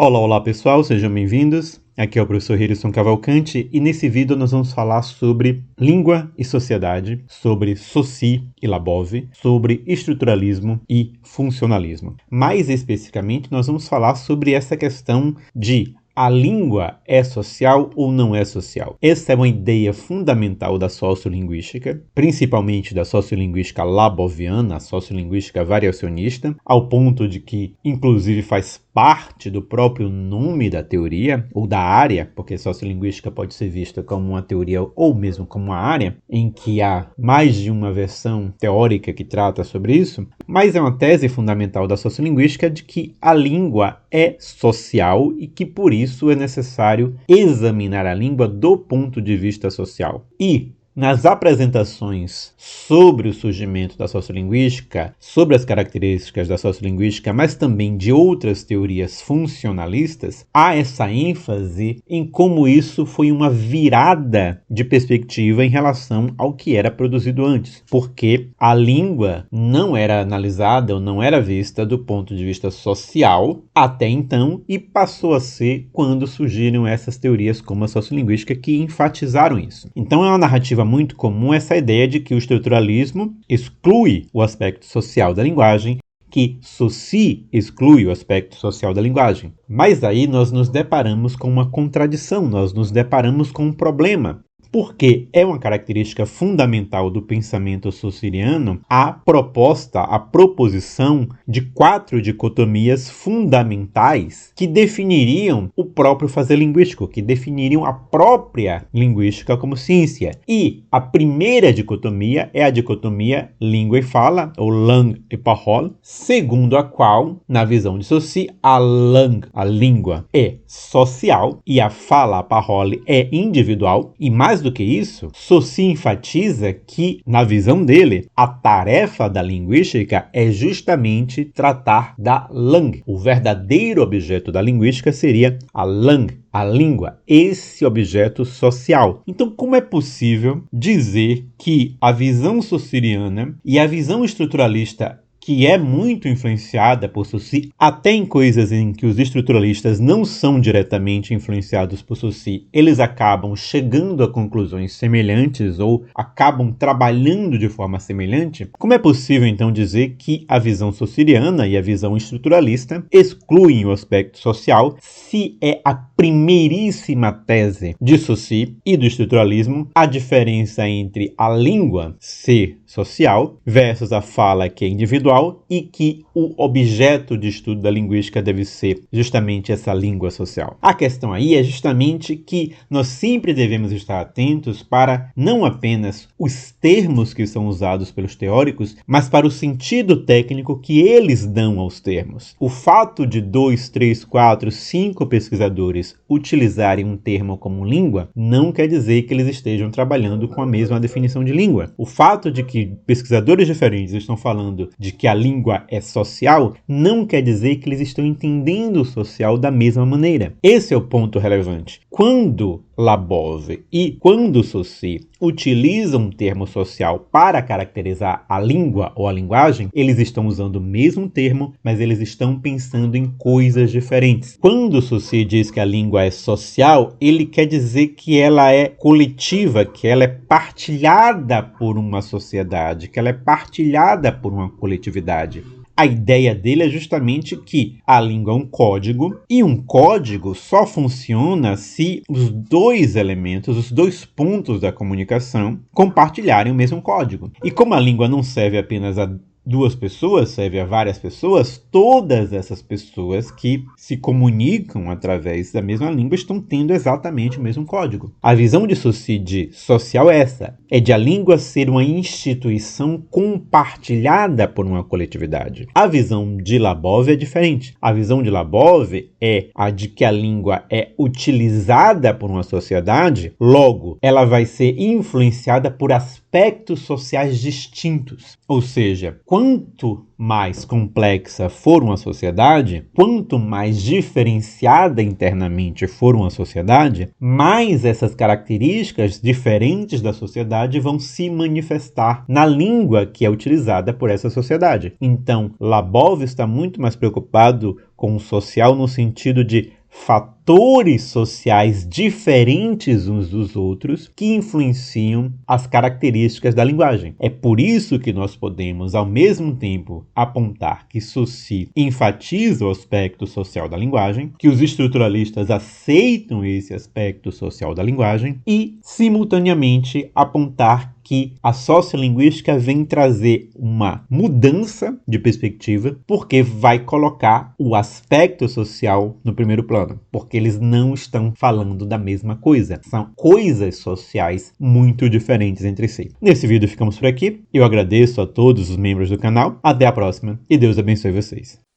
Olá pessoal, sejam bem-vindos. Aqui é o professor Herisson Cavalcante e nesse vídeo nós vamos falar sobre língua e sociedade, sobre Saussure e Labov, sobre estruturalismo e funcionalismo. Mais especificamente, nós vamos falar sobre essa questão de a língua é social ou não é social? Essa é uma ideia fundamental da sociolinguística, principalmente da sociolinguística laboviana, a sociolinguística variacionista, ao ponto de que, inclusive, faz parte do próprio nome da teoria, ou da área, porque sociolinguística pode ser vista como uma teoria ou mesmo como uma área, em que há mais de uma versão teórica que trata sobre isso, mas é uma tese fundamental da sociolinguística de que a língua é social e que, por isso, é necessário examinar a língua do ponto de vista social. E nas apresentações sobre o surgimento da sociolinguística, sobre as características da sociolinguística, mas também de outras teorias funcionalistas, há essa ênfase em como isso foi uma virada de perspectiva em relação ao que era produzido antes, porque a língua não era analisada ou não era vista do ponto de vista social até então e passou a ser quando surgiram essas teorias como a sociolinguística que enfatizaram isso. Então é uma narrativa muito comum essa ideia de que o estruturalismo exclui o aspecto social da linguagem, que Saussure exclui o aspecto social da linguagem. Mas aí nós nos deparamos com uma contradição, nós nos deparamos com um problema. Porque é uma característica fundamental do pensamento saussuriano a proposta, a proposição de 4 dicotomias fundamentais que definiriam o próprio fazer linguístico, que definiriam a própria linguística como ciência. E a primeira dicotomia é a dicotomia língua e fala, ou langue et parole, segundo a qual, na visão de Saussure, a langue, a língua, é social e a fala, a parole, é individual. E mais do que isso, Saussure enfatiza que, na visão dele, a tarefa da linguística é justamente tratar da langue. O verdadeiro objeto da linguística seria a langue, a língua, esse objeto social. Então, como é possível dizer que a visão saussuriana e a visão estruturalista, que é muito influenciada por Saussure, até em coisas em que os estruturalistas não são diretamente influenciados por Saussure, eles acabam chegando a conclusões semelhantes ou acabam trabalhando de forma semelhante? Como é possível, então, dizer que a visão saussuriana e a visão estruturalista excluem o aspecto social se é a primeiríssima tese de Saussure e do estruturalismo a diferença entre a língua ser social versus a fala que é individual e que o objeto de estudo da linguística deve ser justamente essa língua social. A questão aí é justamente que nós sempre devemos estar atentos para não apenas os termos que são usados pelos teóricos, mas para o sentido técnico que eles dão aos termos. O fato de 2, 3, 4, 5 pesquisadores utilizarem um termo como língua não quer dizer que eles estejam trabalhando com a mesma definição de língua. O fato de que pesquisadores diferentes estão falando de que a língua é social não quer dizer que eles estão entendendo o social da mesma maneira. Esse é o ponto relevante. Quando Labov e quando Saussure utilizam um termo social para caracterizar a língua ou a linguagem, eles estão usando o mesmo termo, mas eles estão pensando em coisas diferentes. Quando Saussure diz que a língua é social, ele quer dizer que ela é coletiva, que ela é partilhada por uma sociedade, que ela é partilhada por uma coletividade. A ideia dele é justamente que a língua é um código e um código só funciona se os dois elementos, os dois pontos da comunicação compartilharem o mesmo código. E como a língua não serve apenas a 2 pessoas, serve a várias pessoas, todas essas pessoas que se comunicam através da mesma língua estão tendo exatamente o mesmo código. A visão de Saussure de social é essa, é de a língua ser uma instituição compartilhada por uma coletividade. A visão de Labov é diferente. A visão de Labov é a de que a língua é utilizada por uma sociedade, logo, ela vai ser influenciada por aspectos sociais distintos. Ou seja, quando quanto mais complexa for uma sociedade, quanto mais diferenciada internamente for uma sociedade, mais essas características diferentes da sociedade vão se manifestar na língua que é utilizada por essa sociedade. Então, Labov está muito mais preocupado com o social no sentido de fatores sociais diferentes uns dos outros que influenciam as características da linguagem. É por isso que nós podemos, ao mesmo tempo, apontar que Saussure enfatiza o aspecto social da linguagem, que os estruturalistas aceitam esse aspecto social da linguagem e, simultaneamente, apontar que a sociolinguística vem trazer uma mudança de perspectiva, porque vai colocar o aspecto social no primeiro plano, porque eles não estão falando da mesma coisa. São coisas sociais muito diferentes entre si. Nesse vídeo ficamos por aqui. Eu agradeço a todos os membros do canal. Até a próxima e Deus abençoe vocês.